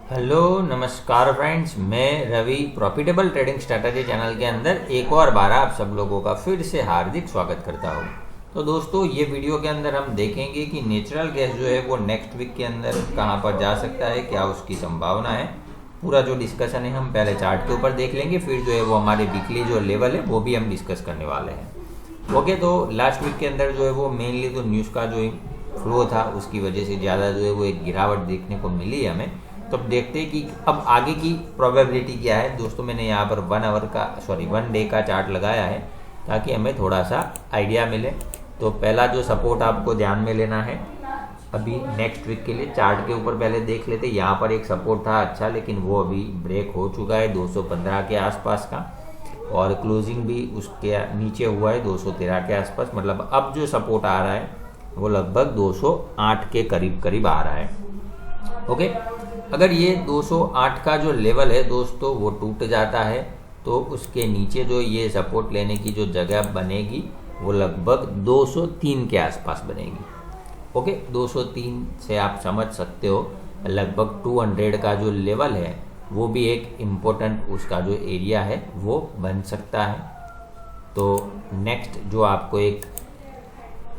Hello नमस्कार friends, मैं Ravi profitable trading strategy channel के अंदर एक और बार आप सब लोगों का फिर से हार्दिक स्वागत करता हूँ। तो दोस्तों, ये वीडियो के अंदर हम देखेंगे कि नेचुरल गैस जो है वो नेक्स्ट वीक के अंदर कहाँ पर जा सकता है, क्या उसकी संभावना है। पूरा जो डिस्कशन है हम पहले चार्ट के ऊपर देख लेंगे, फिर जो है वो हमारे वीकली जो लेवल है वो भी हम डिस्कस करने वाले हैं। ओके, तो लास्ट वीक के अंदर जो है वो मेनली तो न्यूज़ का जो फ्लो था उसकी वजह से ज़्यादा जो है वो एक गिरावट देखने को मिली है हमें। तो अब देखते हैं कि अब आगे की प्रोबेबिलिटी क्या है। दोस्तों, मैंने यहाँ पर 1 डे का चार्ट लगाया है ताकि हमें थोड़ा सा आइडिया मिले। तो पहला जो सपोर्ट आपको ध्यान में लेना है अभी नेक्स्ट वीक के लिए, चार्ट के ऊपर पहले देख लेते। यहाँ पर एक सपोर्ट था अच्छा, लेकिन वो अभी ब्रेक हो चुका है 215 के आसपास का, और क्लोजिंग भी उसके नीचे हुआ है 213 के आसपास। मतलब अब जो सपोर्ट आ रहा है वो लगभग 208 के करीब करीब आ रहा है। ओके, अगर ये 208 का जो लेवल है दोस्तों वो टूट जाता है तो उसके नीचे जो ये सपोर्ट लेने की जो जगह बनेगी वो लगभग 203 के आसपास बनेगी। ओके, 203 से आप समझ सकते हो लगभग 200 का जो लेवल है वो भी एक इम्पोर्टेंट उसका जो एरिया है वो बन सकता है। तो नेक्स्ट जो आपको एक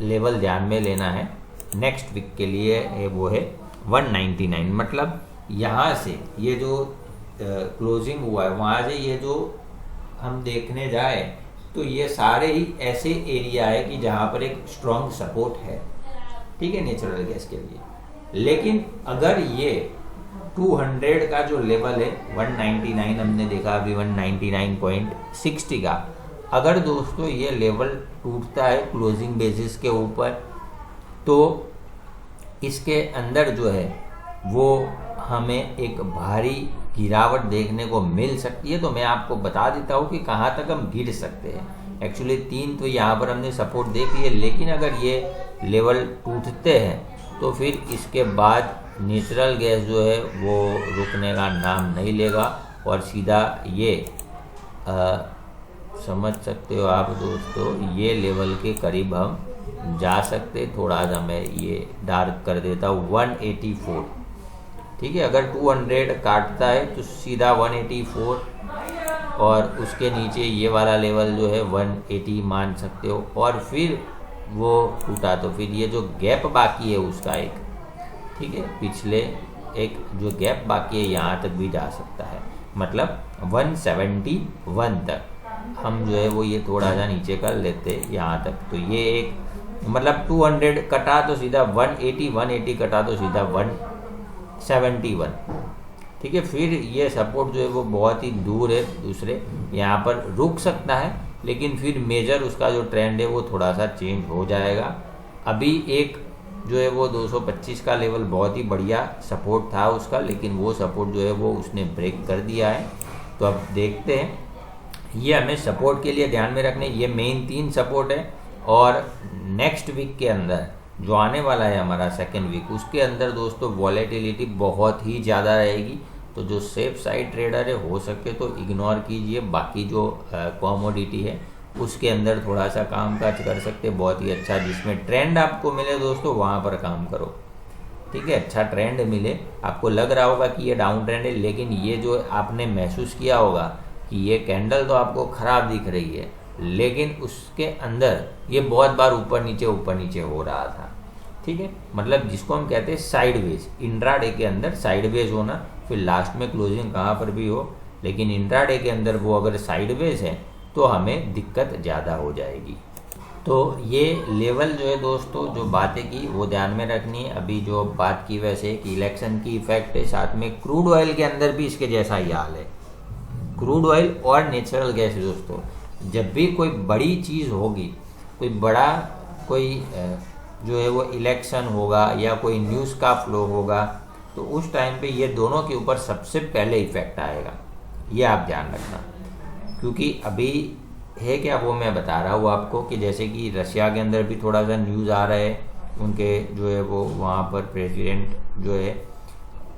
लेवल ध्यान में लेना है नेक्स्ट वीक के लिए वो है 199। मतलब यहाँ से ये जो क्लोजिंग हुआ है वहाँ से ये जो हम देखने जाए तो ये सारे ही ऐसे एरिया है कि जहाँ पर एक स्ट्रॉन्ग सपोर्ट है, ठीक है, नेचुरल गैस के लिए। लेकिन अगर ये 200 का जो लेवल है 199, हमने देखा अभी 199.60 का, अगर दोस्तों ये लेवल टूटता है क्लोजिंग बेसिस के ऊपर तो इसके अंदर जो है वो हमें एक भारी गिरावट देखने को मिल सकती है। तो मैं आपको बता देता हूँ कि कहाँ तक हम गिर सकते हैं। एक्चुअली 3 तो यहाँ पर हमने सपोर्ट देख लिया, लेकिन अगर ये लेवल टूटते हैं तो फिर इसके बाद नेचुरल गैस जो है वो रुकने का नाम नहीं लेगा और सीधा ये समझ सकते हो आप दोस्तों, ये लेवल के करीब हम जा सकते। थोड़ा सा मैं ये डार्क कर देता हूँ 184, ठीक है। अगर 200 काटता है तो सीधा 184 और उसके नीचे ये वाला लेवल जो है 180 मान सकते हो। और फिर वो टूटा तो फिर ये जो गैप बाकी है उसका एक, ठीक है, पिछले एक जो गैप बाकी है यहाँ तक भी जा सकता है। मतलब 171 तक हम जो है वो ये थोड़ा सा नीचे कर लेते यहाँ तक। तो ये एक मतलब 200 कटा तो सीधा 180, 180 कटा तो सीधा 171, ठीक है। फिर ये सपोर्ट जो है वो बहुत ही दूर है, दूसरे यहाँ पर रुक सकता है, लेकिन फिर मेजर उसका जो ट्रेंड है वो थोड़ा सा चेंज हो जाएगा। अभी एक जो है वो 225 का लेवल बहुत ही बढ़िया सपोर्ट था उसका, लेकिन वो सपोर्ट जो है वो उसने ब्रेक कर दिया है। तो अब देखते हैं, ये हमें सपोर्ट के लिए ध्यान में रखने, ये मेन 3 सपोर्ट है। और नेक्स्ट वीक के अंदर जो आने वाला है हमारा सेकेंड वीक, उसके अंदर दोस्तों वॉलेटिलिटी बहुत ही ज़्यादा रहेगी। तो जो सेफ साइड ट्रेडर है हो सके तो इग्नोर कीजिए, बाकी जो कॉमोडिटी है उसके अंदर थोड़ा सा काम काज कर सकते, बहुत ही अच्छा जिसमें ट्रेंड आपको मिले दोस्तों वहाँ पर काम करो, ठीक है। अच्छा ट्रेंड मिले, आपको लग रहा होगा कि ये डाउन ट्रेंड है, लेकिन ये जो आपने महसूस किया होगा कि ये कैंडल तो आपको ख़राब दिख रही है, लेकिन उसके अंदर ये बहुत बार ऊपर नीचे हो रहा था, ठीक है। मतलब जिसको हम कहते हैं साइडवेज, इंट्राडे के अंदर साइडवेज होना, फिर लास्ट में क्लोजिंग कहाँ पर भी हो, लेकिन इंट्राडे के अंदर वो अगर साइडवेज है तो हमें दिक्कत ज़्यादा हो जाएगी। तो ये लेवल जो है दोस्तों, जो बातें की वो ध्यान में रखनी है। अभी जो बात की वैसे कि इलेक्शन की इफेक्ट है, साथ में क्रूड ऑयल के अंदर भी इसके जैसा ही हाल है। क्रूड ऑयल और नेचुरल गैस दोस्तों, जब भी कोई बड़ी चीज़ होगी, कोई जो है वो इलेक्शन होगा या कोई न्यूज़ का फ्लो होगा, तो उस टाइम पे ये दोनों के ऊपर सबसे पहले इफेक्ट आएगा, ये आप ध्यान रखना। क्योंकि अभी है क्या वो मैं बता रहा हूँ आपको कि जैसे कि रशिया के अंदर भी थोड़ा सा न्यूज़ आ रहा है, उनके जो है वो वहाँ पर प्रेसिडेंट जो है,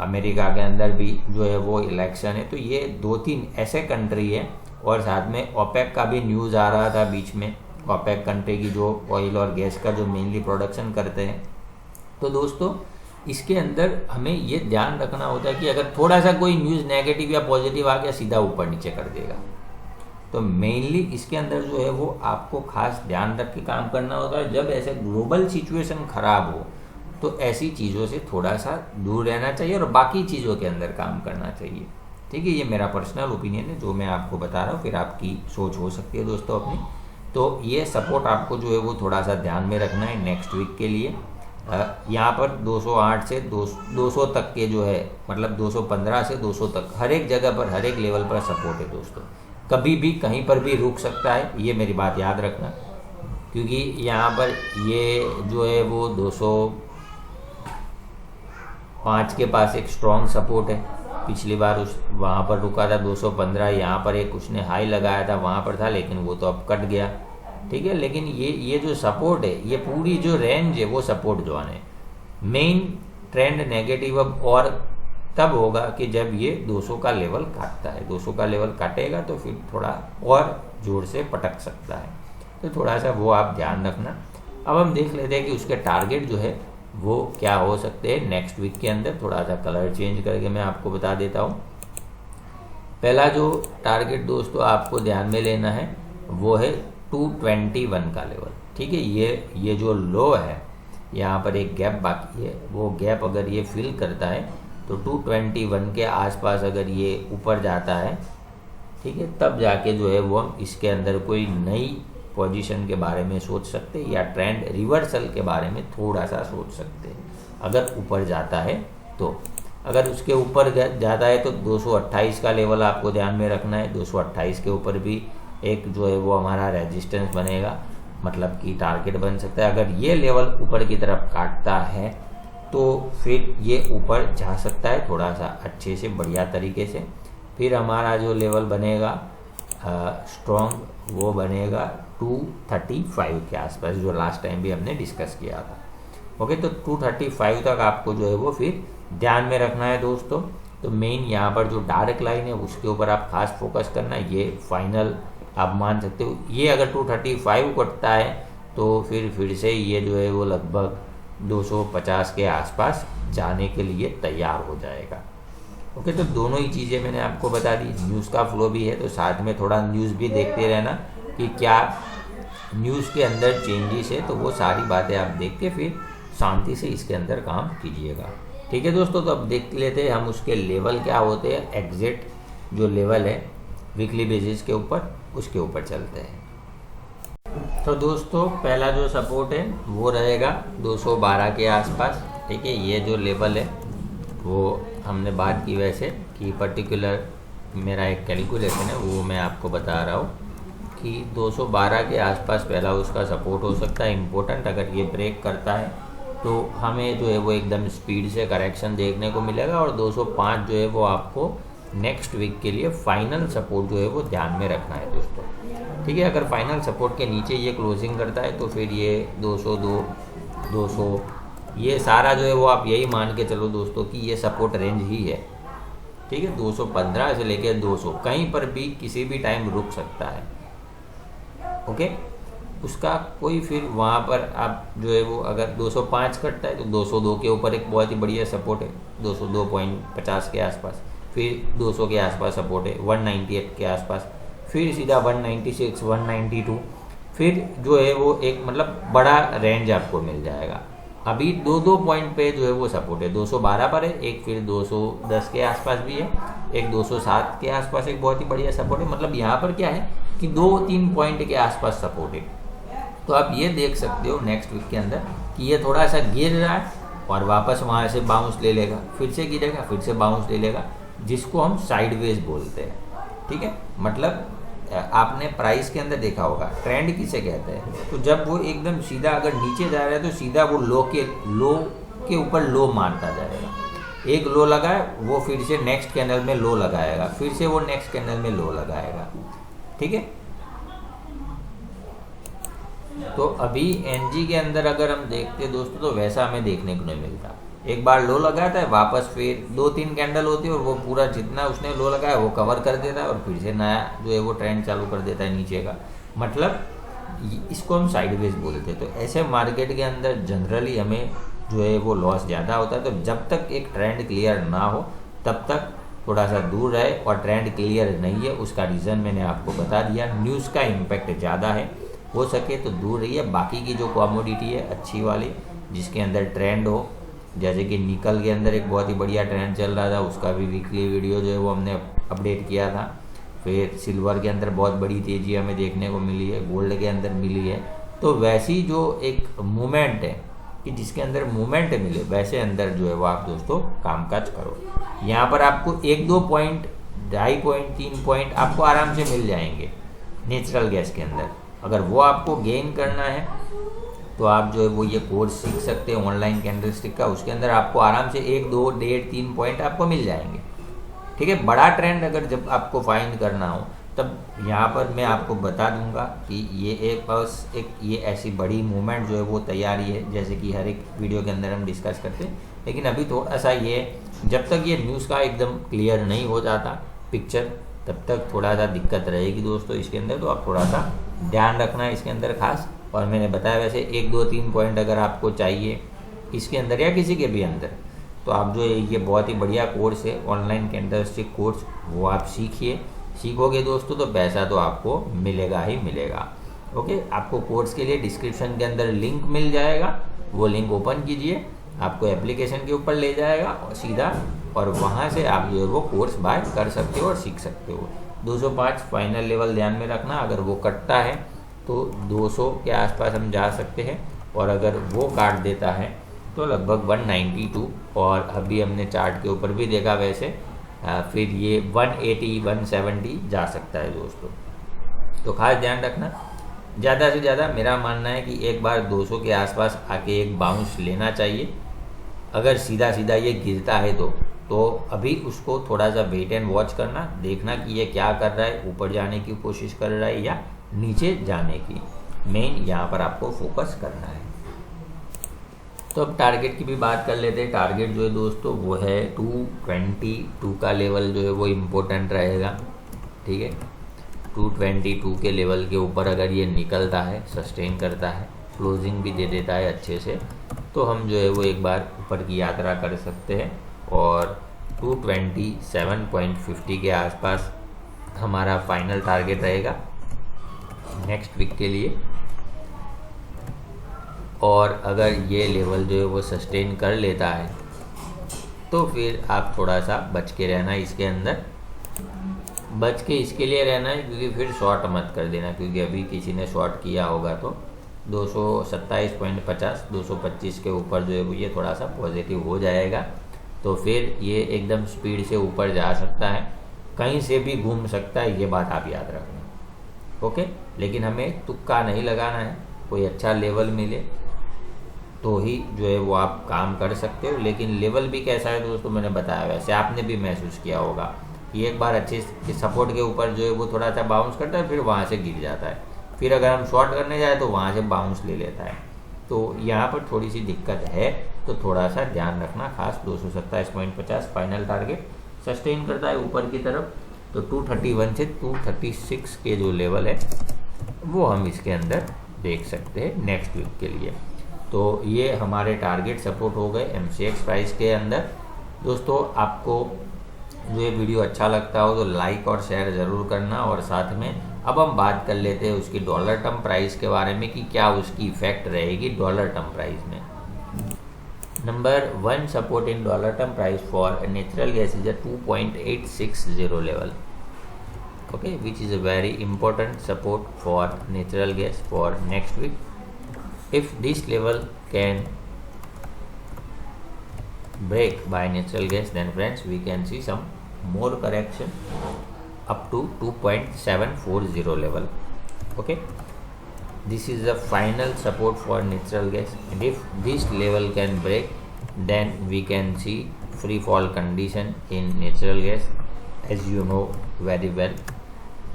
अमेरिका के अंदर भी जो है वो इलेक्शन है। तो ये 2-3 ऐसे कंट्री है, और साथ में ओपेक का भी न्यूज़ आ रहा था बीच में, ओपेक कंट्री की जो ऑयल और गैस का जो मेनली प्रोडक्शन करते हैं। तो दोस्तों इसके अंदर हमें ये ध्यान रखना होता है कि अगर थोड़ा सा कोई न्यूज़ नेगेटिव या पॉजिटिव आ गया, सीधा ऊपर नीचे कर देगा। तो मेनली इसके अंदर जो है वो आपको खास ध्यान रख के काम करना होता है। जब ऐसे ग्लोबल सिचुएशन खराब हो तो ऐसी चीज़ों से थोड़ा सा दूर रहना चाहिए और बाकी चीज़ों के अंदर काम करना चाहिए। ठीक है, ये मेरा पर्सनल ओपिनियन है जो मैं आपको बता रहा हूँ, फिर आपकी सोच हो सकती है दोस्तों अपनी। तो ये सपोर्ट आपको जो है वो थोड़ा सा ध्यान में रखना है नेक्स्ट वीक के लिए। यहाँ पर 208 से 200 तक के जो है, मतलब 215 से 200 तक हर एक जगह पर, हर एक लेवल पर सपोर्ट है दोस्तों। कभी भी कहीं पर भी रुक सकता है, ये मेरी बात याद रखना, क्योंकि यहाँ पर ये जो है वो 205 के पास एक स्ट्रॉन्ग सपोर्ट है। पिछली बार वहाँ पर रुका था 215, यहाँ पर एक उसने हाई लगाया था, वहाँ पर था, लेकिन वो तो अब कट गया। ठीक है, लेकिन ये जो सपोर्ट है, ये पूरी जो रेंज है वो सपोर्ट जोन है। मेन ट्रेंड नेगेटिव अब और तब होगा कि जब ये 200 का लेवल काटता है। 200 का लेवल काटेगा तो फिर थोड़ा और जोर से पटक सकता है, तो थोड़ा सा वो आप ध्यान रखना। अब हम देख लेते हैं कि उसके टारगेट जो है वो क्या हो सकते हैं नेक्स्ट वीक के अंदर। थोड़ा सा कलर चेंज करके मैं आपको बता देता हूँ। पहला जो टारगेट दोस्तों आपको ध्यान में लेना है वो है 221 का लेवल। ठीक है, ये जो लो है, यहाँ पर एक गैप बाकी है, वो गैप अगर ये फिल करता है तो 221 के आसपास अगर ये ऊपर जाता है, ठीक है, तब जाके जो है वो हम इसके अंदर कोई नई पोजीशन के बारे में सोच सकते हैं या ट्रेंड रिवर्सल के बारे में थोड़ा सा सोच सकते हैं, अगर ऊपर जाता है तो। अगर उसके ऊपर जाता है तो 228 का लेवल आपको ध्यान में रखना है। 228 के ऊपर भी एक जो है वो हमारा रेजिस्टेंस बनेगा, मतलब कि टारगेट बन सकता है। अगर ये लेवल ऊपर की तरफ काटता है तो फिर ये ऊपर जा सकता है थोड़ा सा अच्छे से, बढ़िया तरीके से। फिर हमारा जो लेवल बनेगा स्ट्रॉन्ग, वो बनेगा 235 के आसपास, जो लास्ट टाइम भी हमने डिस्कस किया था। ओके, तो 235 तक आपको जो है वो फिर ध्यान में रखना है दोस्तों। तो मेन यहाँ पर जो डार्क लाइन है उसके ऊपर आप खास फोकस करना। ये फाइनल आप मान सकते हो। ये अगर 235 कटता है तो फिर से ये जो है वो लगभग 250 के आसपास जाने के लिए तैयार हो जाएगा। ओके, तो दोनों ही चीज़ें मैंने आपको बता दी। न्यूज़ का फ्लो भी है, तो साथ में थोड़ा न्यूज़ भी देखते रहना कि क्या न्यूज़ के अंदर चेंजेस है, तो वो सारी बातें आप देख के फिर शांति से इसके अंदर काम कीजिएगा। ठीक है दोस्तों, तो अब देख लेते हैं हम उसके लेवल क्या होते हैं। एग्जिट जो लेवल है वीकली बेसिस के ऊपर, उसके ऊपर चलते हैं। तो दोस्तों पहला जो सपोर्ट है वो रहेगा 212 के आसपास। ठीक है, ये जो लेवल है वो हमने बात की वैसे कि पर्टिकुलर मेरा एक कैलकुलेशन है, वो मैं आपको बता रहा हूँ कि 212 के आसपास पहला उसका सपोर्ट हो सकता है इम्पोर्टेंट। अगर ये ब्रेक करता है तो हमें जो है वो एकदम स्पीड से करेक्शन देखने को मिलेगा, और 205 जो है वो आपको नेक्स्ट वीक के लिए फाइनल सपोर्ट जो है वो ध्यान में रखना है दोस्तों। ठीक है, अगर फाइनल सपोर्ट के नीचे ये क्लोजिंग करता है तो फिर ये 202, 200, ये सारा जो है वो आप यही मान के चलो दोस्तों कि ये सपोर्ट रेंज ही है। ठीक है, 215 से लेकर 200 कहीं पर भी किसी भी टाइम रुक सकता है। ओके, उसका कोई फिर वहाँ पर आप जो है वो अगर 205 कटता है तो 202 के ऊपर एक बहुत ही बढ़िया सपोर्ट है, 202.50 के आसपास। फिर 200 के आसपास सपोर्ट है, 198 के आसपास, फिर सीधा 196, 192, फिर जो है वो एक मतलब बड़ा रेंज आपको मिल जाएगा। अभी दो पॉइंट पे जो है वो सपोर्ट है, 212 पर है एक, फिर 210 के आसपास भी है एक, 207 के आसपास एक बहुत ही बढ़िया सपोर्ट है। मतलब यहाँ पर क्या है कि 2-3 पॉइंट के आसपास सपोर्ट है। तो आप ये देख सकते हो नेक्स्ट वीक के अंदर कि ये थोड़ा सा गिर रहा है और वापस वहाँ से बाउंस ले लेगा, फिर से गिरेगा, फिर से बाउंस ले लेगा, जिसको हम साइडवेज बोलते हैं। ठीक है, मतलब आपने प्राइस के अंदर देखा होगा ट्रेंड किसे कहते हैं, तो जब वो एकदम सीधा अगर नीचे जा रहा है तो सीधा वो लो के ऊपर लो मारता जाएगा। एक लो लगाए वो फिर से नेक्स्ट कैंडल में लो लगाएगा, फिर से वो नेक्स्ट कैंडल में लो लगाएगा। ठीक है, तो अभी एनजी के अंदर अगर हम देखते दोस्तों तो वैसा हमें देखने को नहीं मिलता। एक बार लो लगाता है, वापस फिर 2-3 कैंडल होती है और वो पूरा जितना उसने लो लगाया वो कवर कर देता है और फिर से नया जो है वो ट्रेंड चालू कर देता है नीचे का। मतलब इसको हम साइडवेज बोलते हैं। तो ऐसे मार्केट के अंदर जनरली हमें जो है वो लॉस ज़्यादा होता है। तो जब तक एक ट्रेंड क्लियर ना हो तब तक थोड़ा सा दूर रहे, और ट्रेंड क्लियर नहीं है उसका रीज़न मैंने आपको बता दिया, न्यूज़ का इम्पैक्ट ज़्यादा है, हो सके तो दूर रहिए। बाकी की जो कमोडिटी है अच्छी वाली जिसके अंदर ट्रेंड हो, जैसे कि निकल के अंदर एक बहुत ही बढ़िया ट्रेंड चल रहा था, उसका भी वीकली वीडियो जो है वो हमने अपडेट किया था। फिर सिल्वर के अंदर बहुत बड़ी तेज़ी हमें देखने को मिली है, गोल्ड के अंदर मिली है। तो वैसी जो एक मूवमेंट है कि जिसके अंदर मूवमेंट मिले, वैसे अंदर जो है वो आप दोस्तों कामकाज करो। यहाँ पर आपको 1-2 पॉइंट, 2.5 पॉइंट, 3 पॉइंट आपको आराम से मिल जाएंगे नेचुरल गैस के अंदर। अगर वो आपको गेन करना है तो आप जो है वो ये कोर्स सीख सकते हैं ऑनलाइन कैंडलस्टिक का, उसके अंदर आपको आराम से 1, 2, 1.5, 3 पॉइंट आपको मिल जाएंगे। ठीक है, बड़ा ट्रेंड अगर जब आपको फाइंड करना हो तब यहाँ पर मैं आपको बता दूंगा कि ये एक ये ऐसी बड़ी मूवमेंट जो है वो तैयारी है, जैसे कि हर एक वीडियो के अंदर हम डिस्कस करते हैं। लेकिन अभी थोड़ा सा ये, जब तक ये न्यूज़ का एकदम क्लियर नहीं हो जाता पिक्चर, तब तक थोड़ा सा दिक्कत रहेगी दोस्तों इसके अंदर। तो आप थोड़ा सा ध्यान रखना है इसके अंदर खास। और मैंने बताया वैसे 1, 2, 3 पॉइंट अगर आपको चाहिए इसके अंदर या किसी के भी अंदर, तो आप जो है ये बहुत ही बढ़िया कोर्स है ऑनलाइन कैंडलस्टिक कोर्स, वो आप सीखिए। सीखोगे दोस्तों तो पैसा तो आपको मिलेगा ही मिलेगा। ओके, आपको कोर्स के लिए डिस्क्रिप्शन के अंदर लिंक मिल जाएगा, वो लिंक ओपन कीजिए, आपको एप्लीकेशन के ऊपर ले जाएगा और सीधा, और वहाँ से आप जो है वो कोर्स बाय कर सकते हो और सीख सकते हो। 205 फाइनल लेवल ध्यान में रखना, अगर वो कटता है तो 200 के आसपास हम जा सकते हैं, और अगर वो काट देता है तो लगभग 192, और अभी हमने चार्ट के ऊपर भी देखा वैसे फिर ये 180, 170 जा सकता है दोस्तों। तो खास ध्यान रखना, ज़्यादा से ज़्यादा मेरा मानना है कि एक बार 200 के आसपास आके एक बाउंस लेना चाहिए। अगर सीधा सीधा ये गिरता है तो अभी उसको थोड़ा सा वेट एंड वॉच करना, देखना कि ये क्या कर रहा है, ऊपर जाने की कोशिश कर रहा है या नीचे जाने की, मेन यहाँ पर आपको फोकस करना है। तो अब टारगेट की भी बात कर लेते हैं। टारगेट जो है दोस्तों वो है 222 का लेवल जो है वो इम्पोर्टेंट रहेगा। ठीक है, 222 के लेवल के ऊपर अगर ये निकलता है, सस्टेन करता है, क्लोजिंग भी दे देता है अच्छे से, तो हम जो है वो एक बार ऊपर की यात्रा कर सकते हैं। और 227.50 के आसपास हमारा फाइनल टारगेट रहेगा नेक्स्ट वीक के लिए। और अगर ये लेवल जो है वो सस्टेन कर लेता है तो फिर आप थोड़ा सा बच के रहना इसके अंदर, बच के इसके लिए रहना है क्योंकि फिर शॉर्ट मत कर देना, क्योंकि अभी किसी ने शॉर्ट किया होगा तो 227.50, 225 के ऊपर जो है वो ये थोड़ा सा पॉजिटिव हो जाएगा, तो फिर ये एकदम स्पीड से ऊपर जा सकता है, कहीं से भी घूम सकता है, ये बात आप याद रखना। ओके, लेकिन हमें तुक्का नहीं लगाना है, कोई अच्छा लेवल मिले तो ही जो है वो आप काम कर सकते हो। लेकिन लेवल भी कैसा है दोस्तों मैंने बताया, वैसे आपने भी महसूस किया होगा कि एक बार अच्छे सपोर्ट के ऊपर जो है वो थोड़ा सा बाउंस करता है, फिर वहाँ से गिर जाता है, फिर अगर हम शॉर्ट करने जाए तो वहाँ से बाउंस ले लेता है। तो यहाँ पर थोड़ी सी दिक्कत है, तो थोड़ा सा ध्यान रखना खास। 227.50 फाइनल टारगेट सस्टेन करता है ऊपर की तरफ, तो 231 से 236 के जो लेवल है वो हम इसके अंदर देख सकते हैं नेक्स्ट वीक के लिए। तो ये हमारे टारगेट सपोर्ट हो गए MCX प्राइस के अंदर। दोस्तों आपको जो ये वीडियो अच्छा लगता हो तो लाइक और शेयर ज़रूर करना, और साथ में अब हम बात कर लेते हैं उसकी डॉलर टर्म प्राइस के बारे में कि क्या उसकी इफेक्ट रहेगी डॉलर टर्म प्राइस में। Number 1 support in dollar term price for natural gas is a 2.860 level, okay, which is a very important support for natural gas for next week. If this level can break by natural gas, then friends we can see some more correction up to 2.740 level. Okay, this is the final support for natural gas, and if this level can break, then we can see free fall condition in natural gas, as you know very well.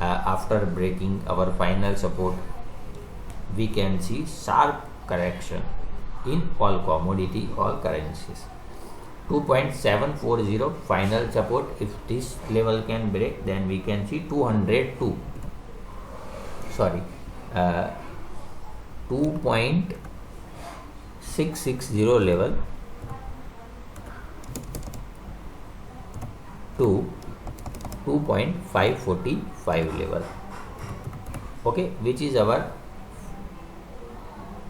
After breaking our final support, we can see sharp correction in all commodity, all currencies. 2.740 final support. If this level can break, then we can see 202. Sorry, 660 level to 2.545 level. Okay, which is our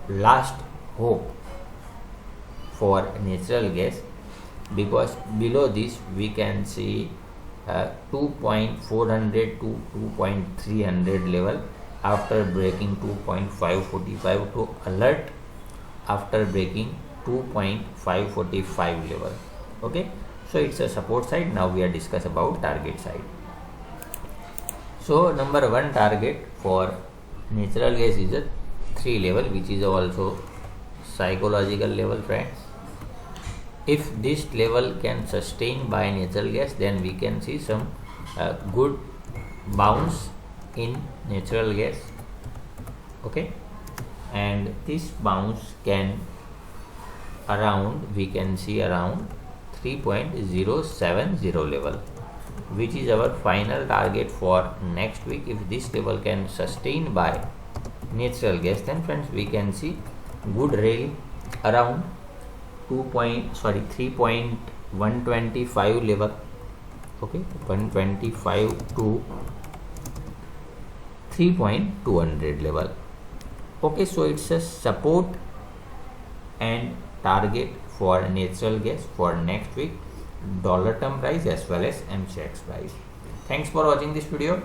last hope for natural gas, because below this we can see 2.400 to 2.300 level after breaking 2.545 to alert after breaking 2.545 level. Okay, so it's a support side. Now we are discuss about target side. So number one target for natural gas is a 3 level, which is also psychological level, friends. If this level can sustain by natural gas, then we can see some good bounce in natural gas. Okay, and this bounce can we can see around 3.070 level, which is our final target for next week. If this level can sustain by natural gas, then friends we can see good rally around 3.125 level. Okay, 125 to 3.200 level. Okay, so it's a support and target for natural gas for next week, dollar term price as well as MCX price. Thanks for watching this video.